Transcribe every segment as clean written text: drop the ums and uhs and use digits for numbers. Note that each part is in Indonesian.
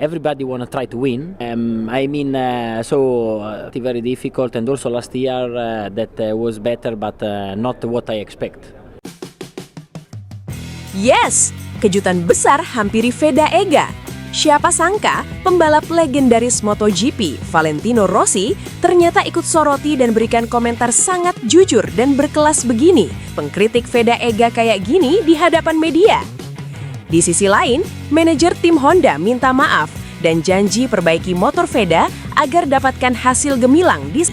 everybody want to try to win. Very difficult, and also last year that was better, but not what I expect. Yes, kejutan besar hampiri Veda Ega. Siapa sangka pembalap legendaris MotoGP Valentino Rossi ternyata ikut soroti dan berikan komentar sangat jujur dan berkelas begini. Pengkritik Veda Ega kayak gini di hadapan media. Di sisi lain, manajer tim Honda minta maaf dan janji perbaiki motor Veda agar dapatkan hasil gemilang di...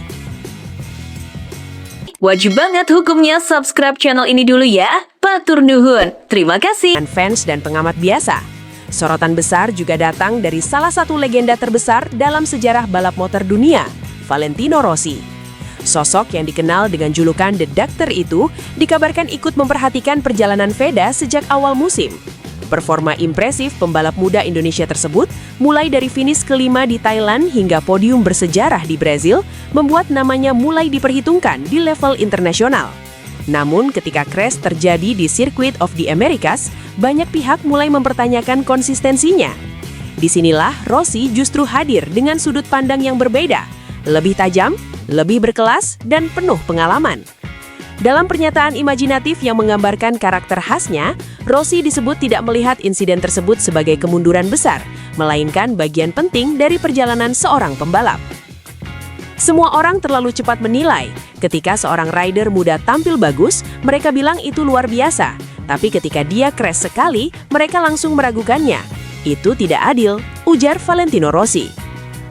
Wajib banget hukumnya subscribe channel ini dulu ya. Batur nuhun. Terima kasih. Fans dan pengamat biasa. Sorotan besar juga datang dari salah satu legenda terbesar dalam sejarah balap motor dunia, Valentino Rossi. Sosok yang dikenal dengan julukan The Doctor itu dikabarkan ikut memperhatikan perjalanan Veda sejak awal musim. Performa impresif pembalap muda Indonesia tersebut, mulai dari finish kelima di Thailand hingga podium bersejarah di Brazil, membuat namanya mulai diperhitungkan di level internasional. Namun ketika crash terjadi di Circuit of the Americas, banyak pihak mulai mempertanyakan konsistensinya. Disinilah Rossi justru hadir dengan sudut pandang yang berbeda, lebih tajam, lebih berkelas, dan penuh pengalaman. Dalam pernyataan imajinatif yang menggambarkan karakter khasnya, Rossi disebut tidak melihat insiden tersebut sebagai kemunduran besar, melainkan bagian penting dari perjalanan seorang pembalap. Semua orang terlalu cepat menilai. Ketika seorang rider muda tampil bagus, mereka bilang itu luar biasa. Tapi ketika dia crash sekali, mereka langsung meragukannya. Itu tidak adil, ujar Valentino Rossi.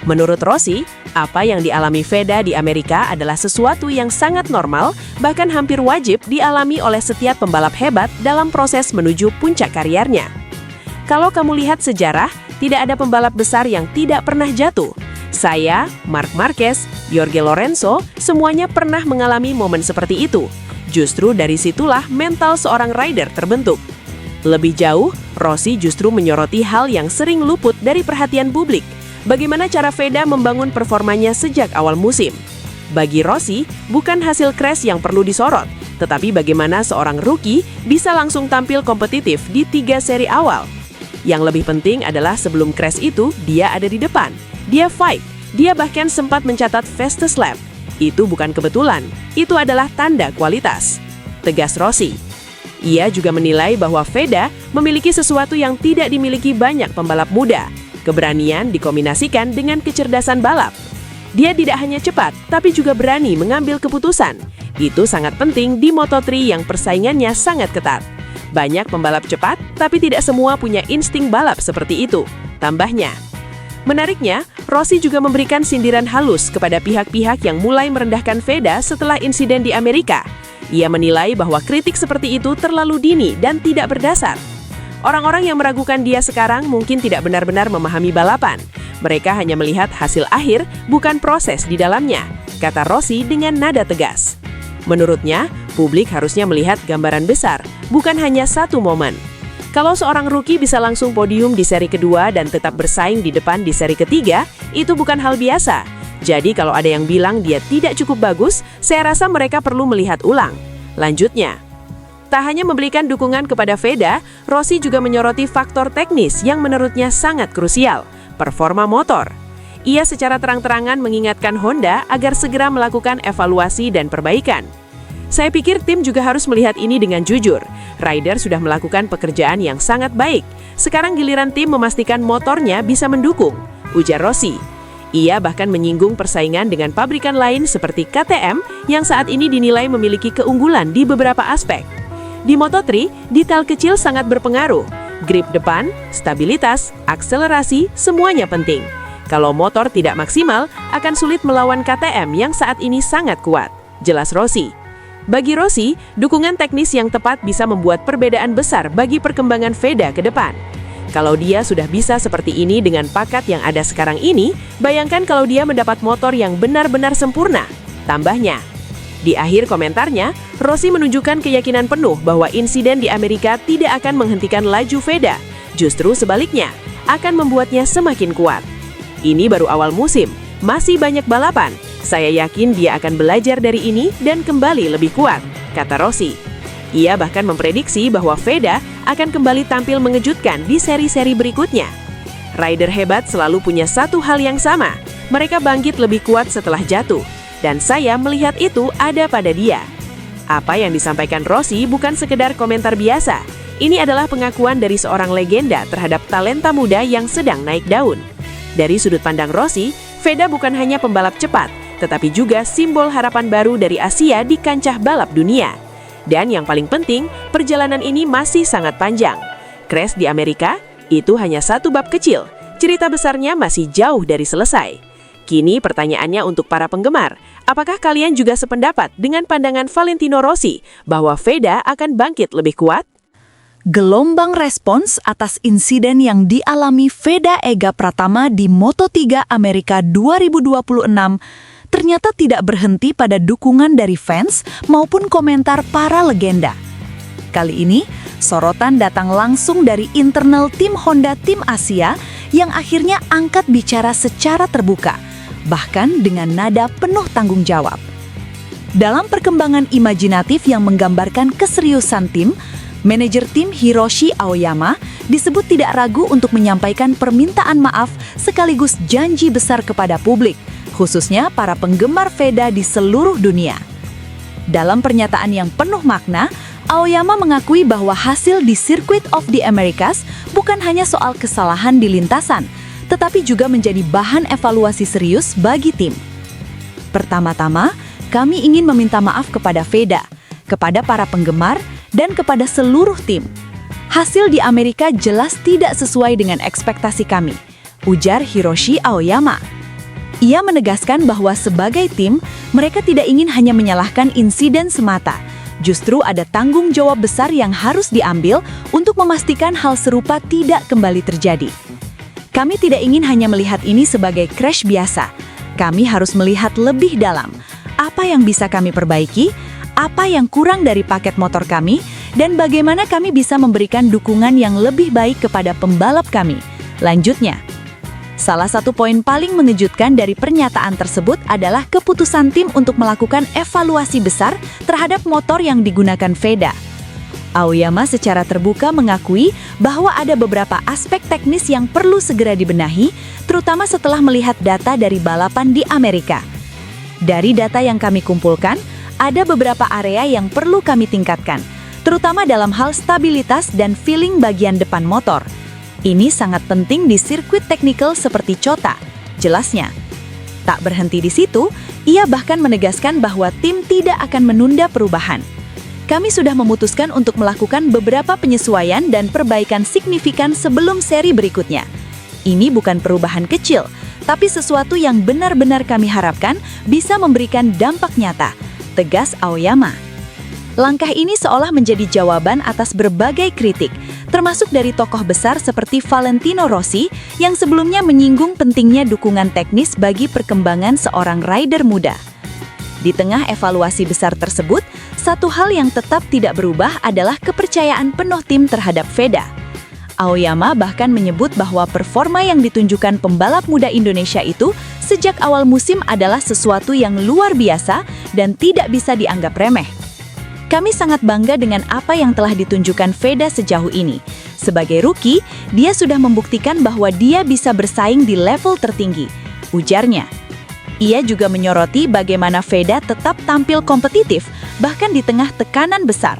Menurut Rossi, apa yang dialami Veda di Amerika adalah sesuatu yang sangat normal, bahkan hampir wajib dialami oleh setiap pembalap hebat dalam proses menuju puncak karirnya. Kalau kamu lihat sejarah, tidak ada pembalap besar yang tidak pernah jatuh. Saya, Marc Marquez, Jorge Lorenzo, semuanya pernah mengalami momen seperti itu. Justru dari situlah mental seorang rider terbentuk. Lebih jauh, Rossi justru menyoroti hal yang sering luput dari perhatian publik. Bagaimana cara Veda membangun performanya sejak awal musim. Bagi Rossi, bukan hasil crash yang perlu disorot, tetapi bagaimana seorang rookie bisa langsung tampil kompetitif di 3 seri awal. Yang lebih penting adalah sebelum crash itu, dia ada di depan. Dia fight, dia bahkan sempat mencatat fastest lap. Itu bukan kebetulan, itu adalah tanda kualitas, tegas Rossi. Ia juga menilai bahwa Veda memiliki sesuatu yang tidak dimiliki banyak pembalap muda. Keberanian dikombinasikan dengan kecerdasan balap. Dia tidak hanya cepat, tapi juga berani mengambil keputusan. Itu sangat penting di Moto3 yang persaingannya sangat ketat. Banyak pembalap cepat, tapi tidak semua punya insting balap seperti itu, tambahnya. Menariknya, Rossi juga memberikan sindiran halus kepada pihak-pihak yang mulai merendahkan Veda setelah insiden di Amerika. Ia menilai bahwa kritik seperti itu terlalu dini dan tidak berdasar. Orang-orang yang meragukan dia sekarang mungkin tidak benar-benar memahami balapan. Mereka hanya melihat hasil akhir, bukan proses di dalamnya, kata Rossi dengan nada tegas. Menurutnya, publik harusnya melihat gambaran besar, bukan hanya satu momen. Kalau seorang rookie bisa langsung podium di seri kedua dan tetap bersaing di depan di seri ketiga, itu bukan hal biasa. Jadi kalau ada yang bilang dia tidak cukup bagus, saya rasa mereka perlu melihat ulang. Lanjutnya, tak hanya memberikan dukungan kepada Veda, Rossi juga menyoroti faktor teknis yang menurutnya sangat krusial, performa motor. Ia secara terang-terangan mengingatkan Honda agar segera melakukan evaluasi dan perbaikan. Saya pikir tim juga harus melihat ini dengan jujur. Rider sudah melakukan pekerjaan yang sangat baik. Sekarang giliran tim memastikan motornya bisa mendukung, ujar Rossi. Ia bahkan menyinggung persaingan dengan pabrikan lain seperti KTM yang saat ini dinilai memiliki keunggulan di beberapa aspek. Di Moto3, detail kecil sangat berpengaruh. Grip depan, stabilitas, akselerasi, semuanya penting. Kalau motor tidak maksimal, akan sulit melawan KTM yang saat ini sangat kuat, jelas Rossi. Bagi Rossi, dukungan teknis yang tepat bisa membuat perbedaan besar bagi perkembangan Veda ke depan. Kalau dia sudah bisa seperti ini dengan pakat yang ada sekarang ini, bayangkan kalau dia mendapat motor yang benar-benar sempurna, tambahnya. Di akhir komentarnya, Rossi menunjukkan keyakinan penuh bahwa insiden di Amerika tidak akan menghentikan laju Veda. Justru sebaliknya, akan membuatnya semakin kuat. Ini baru awal musim, masih banyak balapan. Saya yakin dia akan belajar dari ini dan kembali lebih kuat, kata Rossi. Ia bahkan memprediksi bahwa Veda akan kembali tampil mengejutkan di seri-seri berikutnya. Rider hebat selalu punya satu hal yang sama. Mereka bangkit lebih kuat setelah jatuh. Dan saya melihat itu ada pada dia. Apa yang disampaikan Rossi bukan sekedar komentar biasa. Ini adalah pengakuan dari seorang legenda terhadap talenta muda yang sedang naik daun. Dari sudut pandang Rossi, Veda bukan hanya pembalap cepat, tetapi juga simbol harapan baru dari Asia di kancah balap dunia. Dan yang paling penting, perjalanan ini masih sangat panjang. Crash di Amerika, itu hanya satu bab kecil. Cerita besarnya masih jauh dari selesai. Kini pertanyaannya untuk para penggemar, apakah kalian juga sependapat dengan pandangan Valentino Rossi bahwa Veda akan bangkit lebih kuat? Gelombang respons atas insiden yang dialami Veda Ega Pratama di Moto3 Amerika 2026 ternyata tidak berhenti pada dukungan dari fans maupun komentar para legenda. Kali ini, sorotan datang langsung dari internal tim Honda Tim Asia yang akhirnya angkat bicara secara terbuka, bahkan dengan nada penuh tanggung jawab. Dalam perkembangan imajinatif yang menggambarkan keseriusan tim, manajer tim Hiroshi Aoyama disebut tidak ragu untuk menyampaikan permintaan maaf sekaligus janji besar kepada publik, khususnya para penggemar Veda di seluruh dunia. Dalam pernyataan yang penuh makna, Aoyama mengakui bahwa hasil di Circuit of the Americas bukan hanya soal kesalahan di lintasan, tetapi juga menjadi bahan evaluasi serius bagi tim. Pertama-tama, kami ingin meminta maaf kepada Veda, kepada para penggemar, dan kepada seluruh tim. Hasil di Amerika jelas tidak sesuai dengan ekspektasi kami, ujar Hiroshi Aoyama. Ia menegaskan bahwa sebagai tim, mereka tidak ingin hanya menyalahkan insiden semata. Justru ada tanggung jawab besar yang harus diambil untuk memastikan hal serupa tidak kembali terjadi. Kami tidak ingin hanya melihat ini sebagai crash biasa. Kami harus melihat lebih dalam. Apa yang bisa kami perbaiki, apa yang kurang dari paket motor kami, dan bagaimana kami bisa memberikan dukungan yang lebih baik kepada pembalap kami. Lanjutnya, salah satu poin paling mengejutkan dari pernyataan tersebut adalah keputusan tim untuk melakukan evaluasi besar terhadap motor yang digunakan Veda. Aoyama secara terbuka mengakui bahwa ada beberapa aspek teknis yang perlu segera dibenahi, terutama setelah melihat data dari balapan di Amerika. Dari data yang kami kumpulkan, ada beberapa area yang perlu kami tingkatkan, terutama dalam hal stabilitas dan feeling bagian depan motor. Ini sangat penting di sirkuit teknikal seperti Chota, jelasnya. Tak berhenti di situ, ia bahkan menegaskan bahwa tim tidak akan menunda perubahan. Kami sudah memutuskan untuk melakukan beberapa penyesuaian dan perbaikan signifikan sebelum seri berikutnya. Ini bukan perubahan kecil, tapi sesuatu yang benar-benar kami harapkan bisa memberikan dampak nyata, tegas Aoyama. Langkah ini seolah menjadi jawaban atas berbagai kritik, termasuk dari tokoh besar seperti Valentino Rossi yang sebelumnya menyinggung pentingnya dukungan teknis bagi perkembangan seorang rider muda. Di tengah evaluasi besar tersebut, satu hal yang tetap tidak berubah adalah kepercayaan penuh tim terhadap Veda. Aoyama bahkan menyebut bahwa performa yang ditunjukkan pembalap muda Indonesia itu sejak awal musim adalah sesuatu yang luar biasa dan tidak bisa dianggap remeh. Kami sangat bangga dengan apa yang telah ditunjukkan Veda sejauh ini. Sebagai rookie, dia sudah membuktikan bahwa dia bisa bersaing di level tertinggi, ujarnya. Ia juga menyoroti bagaimana Veda tetap tampil kompetitif, bahkan di tengah tekanan besar.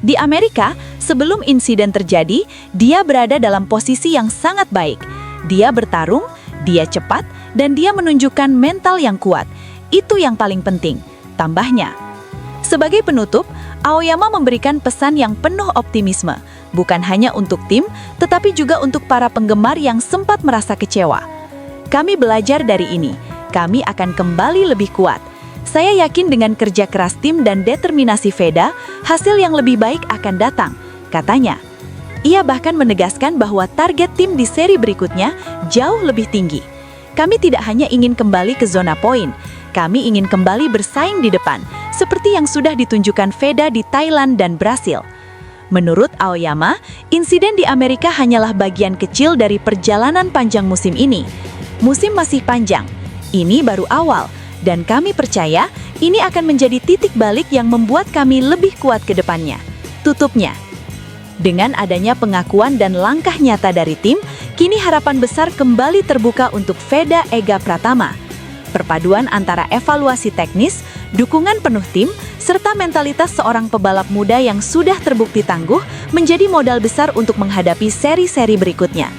Di Amerika, sebelum insiden terjadi, dia berada dalam posisi yang sangat baik. Dia bertarung, dia cepat, dan dia menunjukkan mental yang kuat. Itu yang paling penting, tambahnya. Sebagai penutup, Aoyama memberikan pesan yang penuh optimisme, bukan hanya untuk tim, tetapi juga untuk para penggemar yang sempat merasa kecewa. Kami belajar dari ini. Kami akan kembali lebih kuat. Saya yakin dengan kerja keras tim dan determinasi Veda, hasil yang lebih baik akan datang, katanya. Ia bahkan menegaskan bahwa target tim di seri berikutnya jauh lebih tinggi. Kami tidak hanya ingin kembali ke zona poin, kami ingin kembali bersaing di depan, seperti yang sudah ditunjukkan Veda di Thailand dan Brasil. Menurut Aoyama, insiden di Amerika hanyalah bagian kecil dari perjalanan panjang musim ini. Musim masih panjang. Ini baru awal, dan kami percaya ini akan menjadi titik balik yang membuat kami lebih kuat ke depannya. Tutupnya. Dengan adanya pengakuan dan langkah nyata dari tim, kini harapan besar kembali terbuka untuk Veda Ega Pratama. Perpaduan antara evaluasi teknis, dukungan penuh tim, serta mentalitas seorang pebalap muda yang sudah terbukti tangguh menjadi modal besar untuk menghadapi seri-seri berikutnya.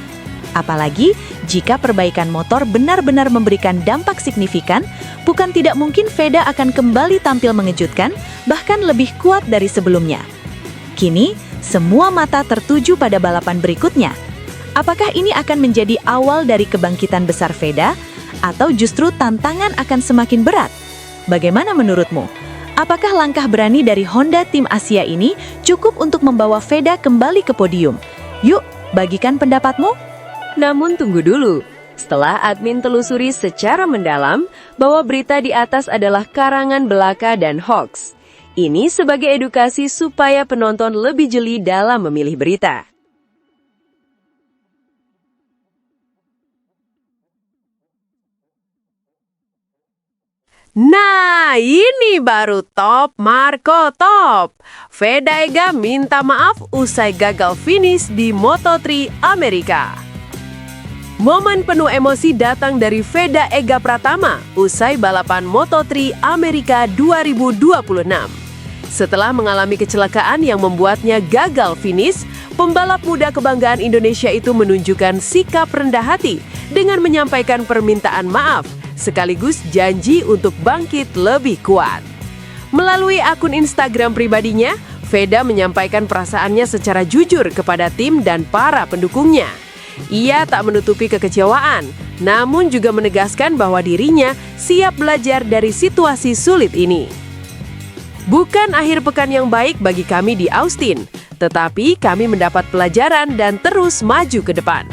Apalagi jika perbaikan motor benar-benar memberikan dampak signifikan, bukan tidak mungkin Veda akan kembali tampil mengejutkan, bahkan lebih kuat dari sebelumnya. Kini, semua mata tertuju pada balapan berikutnya. Apakah ini akan menjadi awal dari kebangkitan besar Veda, atau justru tantangan akan semakin berat? Bagaimana menurutmu? Apakah langkah berani dari Honda Tim Asia ini cukup untuk membawa Veda kembali ke podium? Yuk, bagikan pendapatmu. Namun tunggu dulu. Setelah admin telusuri secara mendalam bahwa berita di atas adalah karangan belaka dan hoax. Ini sebagai edukasi supaya penonton lebih jeli dalam memilih berita. Nah, ini baru top Marco top. Veda Ega minta maaf usai gagal finish di Moto3 Amerika. Momen penuh emosi datang dari Veda Ega Pratama usai balapan Moto3 Amerika 2026. Setelah mengalami kecelakaan yang membuatnya gagal finish, pembalap muda kebanggaan Indonesia itu menunjukkan sikap rendah hati dengan menyampaikan permintaan maaf, sekaligus janji untuk bangkit lebih kuat. Melalui akun Instagram pribadinya, Veda menyampaikan perasaannya secara jujur kepada tim dan para pendukungnya. Ia tak menutupi kekecewaan, namun juga menegaskan bahwa dirinya siap belajar dari situasi sulit ini. Bukan akhir pekan yang baik bagi kami di Austin, tetapi kami mendapat pelajaran dan terus maju ke depan.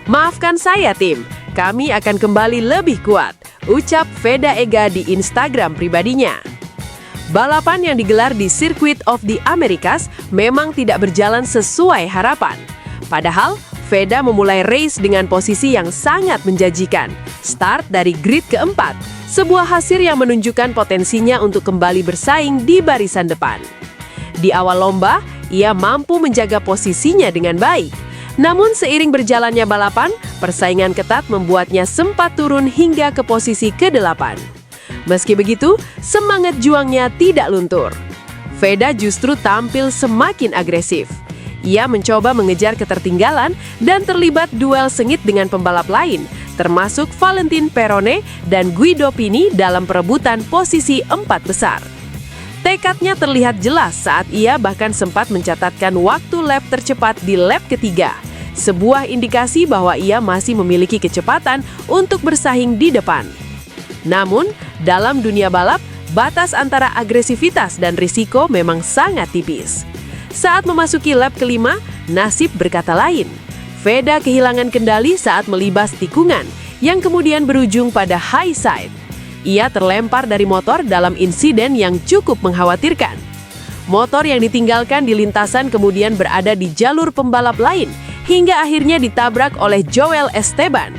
Maafkan saya tim, kami akan kembali lebih kuat, ucap Veda Ega di Instagram pribadinya. Balapan yang digelar di Circuit of the Americas memang tidak berjalan sesuai harapan. Padahal, Veda memulai race dengan posisi yang sangat menjanjikan, start dari grid keempat, sebuah hasil yang menunjukkan potensinya untuk kembali bersaing di barisan depan. Di awal lomba, ia mampu menjaga posisinya dengan baik. Namun seiring berjalannya balapan, persaingan ketat membuatnya sempat turun hingga ke posisi ke-8. Meski begitu, semangat juangnya tidak luntur. Veda justru tampil semakin agresif. Ia mencoba mengejar ketertinggalan dan terlibat duel sengit dengan pembalap lain, termasuk Valentin Perone dan Guido Pini dalam perebutan posisi 4 besar. Tekadnya terlihat jelas saat ia bahkan sempat mencatatkan waktu lap tercepat di lap ketiga, sebuah indikasi bahwa ia masih memiliki kecepatan untuk bersaing di depan. Namun, dalam dunia balap, batas antara agresivitas dan risiko memang sangat tipis. Saat memasuki lap kelima, nasib berkata lain. Veda kehilangan kendali saat melibas tikungan, yang kemudian berujung pada high side. Ia terlempar dari motor dalam insiden yang cukup mengkhawatirkan. Motor yang ditinggalkan di lintasan kemudian berada di jalur pembalap lain, hingga akhirnya ditabrak oleh Joel Esteban.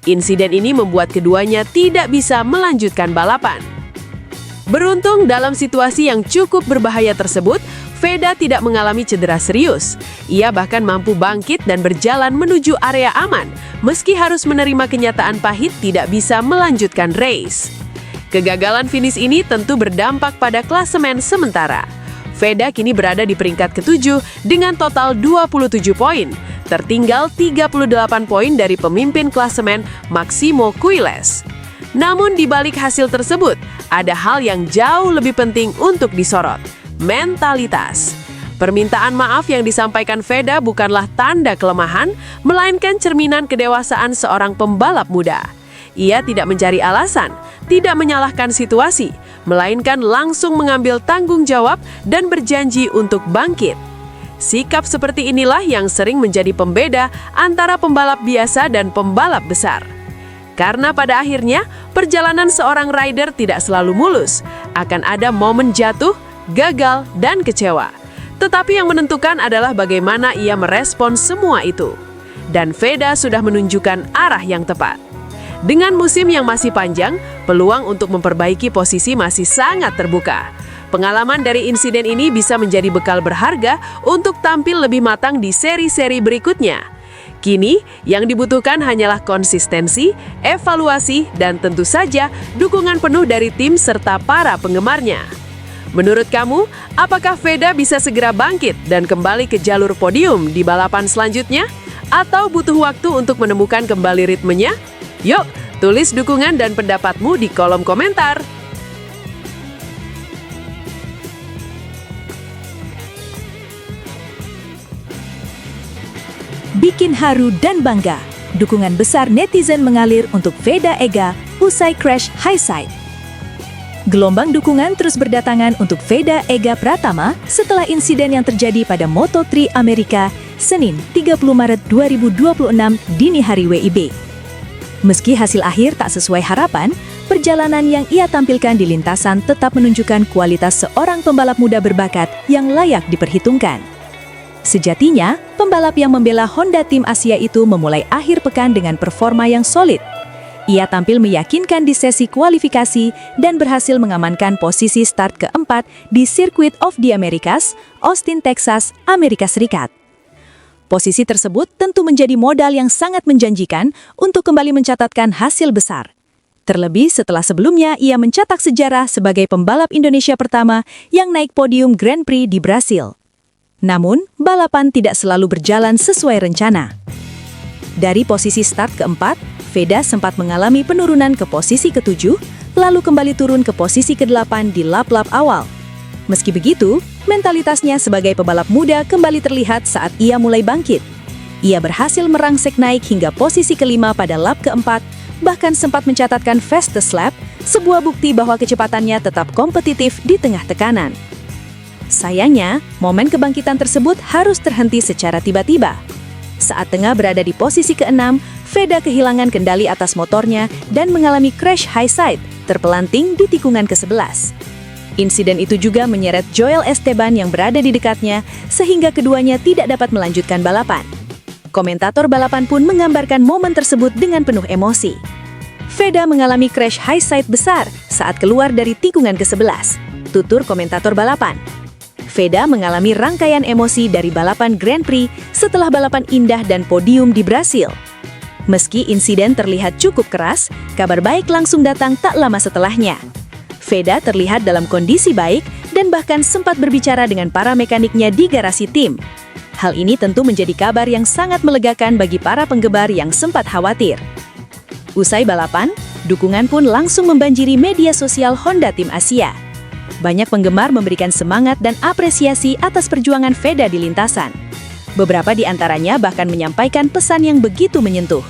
Insiden ini membuat keduanya tidak bisa melanjutkan balapan. Beruntung dalam situasi yang cukup berbahaya tersebut, Veda tidak mengalami cedera serius. Ia bahkan mampu bangkit dan berjalan menuju area aman, meski harus menerima kenyataan pahit tidak bisa melanjutkan race. Kegagalan finish ini tentu berdampak pada klasemen sementara. Veda kini berada di peringkat ke-7 dengan total 27 poin, tertinggal 38 poin dari pemimpin klasemen Maximo Cuiles. Namun di balik hasil tersebut, ada hal yang jauh lebih penting untuk disorot. Mentalitas. Permintaan maaf yang disampaikan Veda bukanlah tanda kelemahan, melainkan cerminan kedewasaan seorang pembalap muda. Ia tidak mencari alasan, tidak menyalahkan situasi, melainkan langsung mengambil tanggung jawab dan berjanji untuk bangkit. Sikap seperti inilah yang sering menjadi pembeda antara pembalap biasa dan pembalap besar. Karena pada akhirnya, perjalanan seorang rider tidak selalu mulus. Akan ada momen jatuh, gagal, dan kecewa. Tetapi yang menentukan adalah bagaimana ia merespons semua itu. Dan Veda sudah menunjukkan arah yang tepat. Dengan musim yang masih panjang, peluang untuk memperbaiki posisi masih sangat terbuka. Pengalaman dari insiden ini bisa menjadi bekal berharga untuk tampil lebih matang di seri-seri berikutnya. Kini, yang dibutuhkan hanyalah konsistensi, evaluasi, dan tentu saja dukungan penuh dari tim serta para penggemarnya. Menurut kamu, apakah Veda bisa segera bangkit dan kembali ke jalur podium di balapan selanjutnya? Atau butuh waktu untuk menemukan kembali ritmenya? Yuk, tulis dukungan dan pendapatmu di kolom komentar. Bikin haru dan bangga, dukungan besar netizen mengalir untuk Veda Ega usai crash Highside. Gelombang dukungan terus berdatangan untuk Veda Ega Pratama setelah insiden yang terjadi pada Moto3 Amerika Senin 30 Maret 2026 dini hari WIB. Meski hasil akhir tak sesuai harapan, perjalanan yang ia tampilkan di lintasan tetap menunjukkan kualitas seorang pembalap muda berbakat yang layak diperhitungkan. Sejatinya, pembalap yang membela Honda Tim Asia itu memulai akhir pekan dengan performa yang solid. Ia tampil meyakinkan di sesi kualifikasi dan berhasil mengamankan posisi start keempat di Circuit of the Americas, Austin, Texas, Amerika Serikat. Posisi tersebut tentu menjadi modal yang sangat menjanjikan untuk kembali mencatatkan hasil besar. Terlebih setelah sebelumnya ia mencetak sejarah sebagai pembalap Indonesia pertama yang naik podium Grand Prix di Brasil. Namun, balapan tidak selalu berjalan sesuai rencana. Dari posisi start keempat, Veda sempat mengalami penurunan ke posisi ke-7, lalu kembali turun ke posisi ke-8 di lap-lap awal. Meski begitu, mentalitasnya sebagai pebalap muda kembali terlihat saat ia mulai bangkit. Ia berhasil merangsek naik hingga posisi ke-5 pada lap ke-4, bahkan sempat mencatatkan fastest lap, sebuah bukti bahwa kecepatannya tetap kompetitif di tengah tekanan. Sayangnya, momen kebangkitan tersebut harus terhenti secara tiba-tiba. Saat tengah berada di posisi ke-6, Veda kehilangan kendali atas motornya dan mengalami crash Highside, terpelanting di tikungan ke-11. Insiden itu juga menyeret Joel Esteban yang berada di dekatnya, sehingga keduanya tidak dapat melanjutkan balapan. Komentator balapan pun menggambarkan momen tersebut dengan penuh emosi. Veda mengalami crash Highside besar saat keluar dari tikungan ke-11, tutur komentator balapan. Veda mengalami rangkaian emosi dari balapan Grand Prix setelah balapan indah dan podium di Brasil. Meski insiden terlihat cukup keras, kabar baik langsung datang tak lama setelahnya. Veda terlihat dalam kondisi baik dan bahkan sempat berbicara dengan para mekaniknya di garasi tim. Hal ini tentu menjadi kabar yang sangat melegakan bagi para penggemar yang sempat khawatir. Usai balapan, dukungan pun langsung membanjiri media sosial Honda Tim Asia. Banyak penggemar memberikan semangat dan apresiasi atas perjuangan Veda di lintasan. Beberapa di antaranya bahkan menyampaikan pesan yang begitu menyentuh.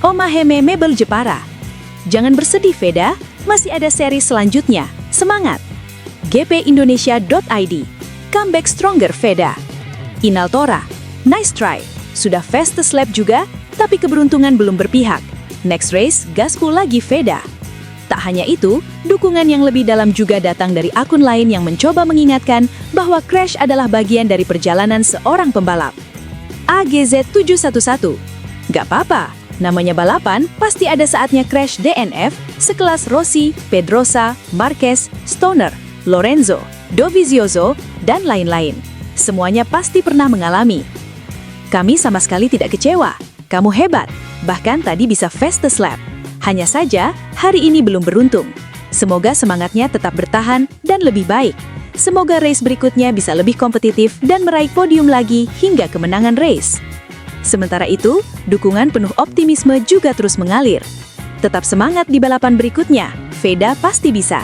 Omaheme Mebel Jepara. Jangan bersedih Veda, masih ada seri selanjutnya. Semangat! gpindonesia.id. Comeback stronger Veda. Inaltora. Nice try. Sudah fastest lap juga, tapi keberuntungan belum berpihak. Next race, gaspol lagi Veda. Tak hanya itu, dukungan yang lebih dalam juga datang dari akun lain yang mencoba mengingatkan bahwa crash adalah bagian dari perjalanan seorang pembalap. AGZ711. Gak apa-apa, namanya balapan pasti ada saatnya crash DNF sekelas Rossi, Pedrosa, Marquez, Stoner, Lorenzo, Dovizioso, dan lain-lain. Semuanya pasti pernah mengalami. Kami sama sekali tidak kecewa. Kamu hebat, bahkan tadi bisa fastest lap. Hanya saja, hari ini belum beruntung. Semoga semangatnya tetap bertahan dan lebih baik. Semoga race berikutnya bisa lebih kompetitif dan meraih podium lagi hingga kemenangan race. Sementara itu, dukungan penuh optimisme juga terus mengalir. Tetap semangat di balapan berikutnya, Veda pasti bisa.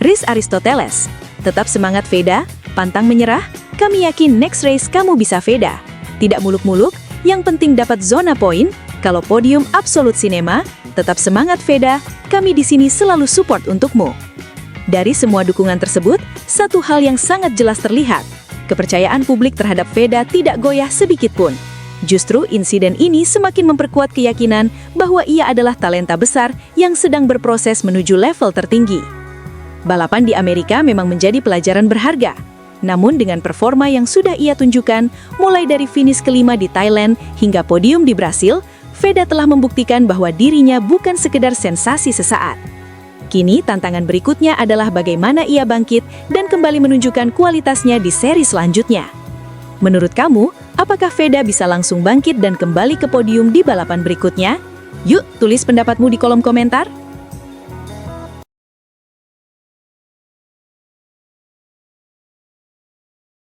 Riz Aristoteles, tetap semangat Veda, pantang menyerah, kami yakin next race kamu bisa Veda. Tidak muluk-muluk, yang penting dapat zona poin, kalau podium absolut cinema, tetap semangat Veda, kami di sini selalu support untukmu. Dari semua dukungan tersebut, satu hal yang sangat jelas terlihat. Kepercayaan publik terhadap Veda tidak goyah sedikit pun. Justru insiden ini semakin memperkuat keyakinan bahwa ia adalah talenta besar yang sedang berproses menuju level tertinggi. Balapan di Amerika memang menjadi pelajaran berharga. Namun dengan performa yang sudah ia tunjukkan, mulai dari finish kelima di Thailand hingga podium di Brasil, Veda telah membuktikan bahwa dirinya bukan sekedar sensasi sesaat. Kini tantangan berikutnya adalah bagaimana ia bangkit dan kembali menunjukkan kualitasnya di seri selanjutnya. Menurut kamu, apakah Veda bisa langsung bangkit dan kembali ke podium di balapan berikutnya? Yuk, tulis pendapatmu di kolom komentar.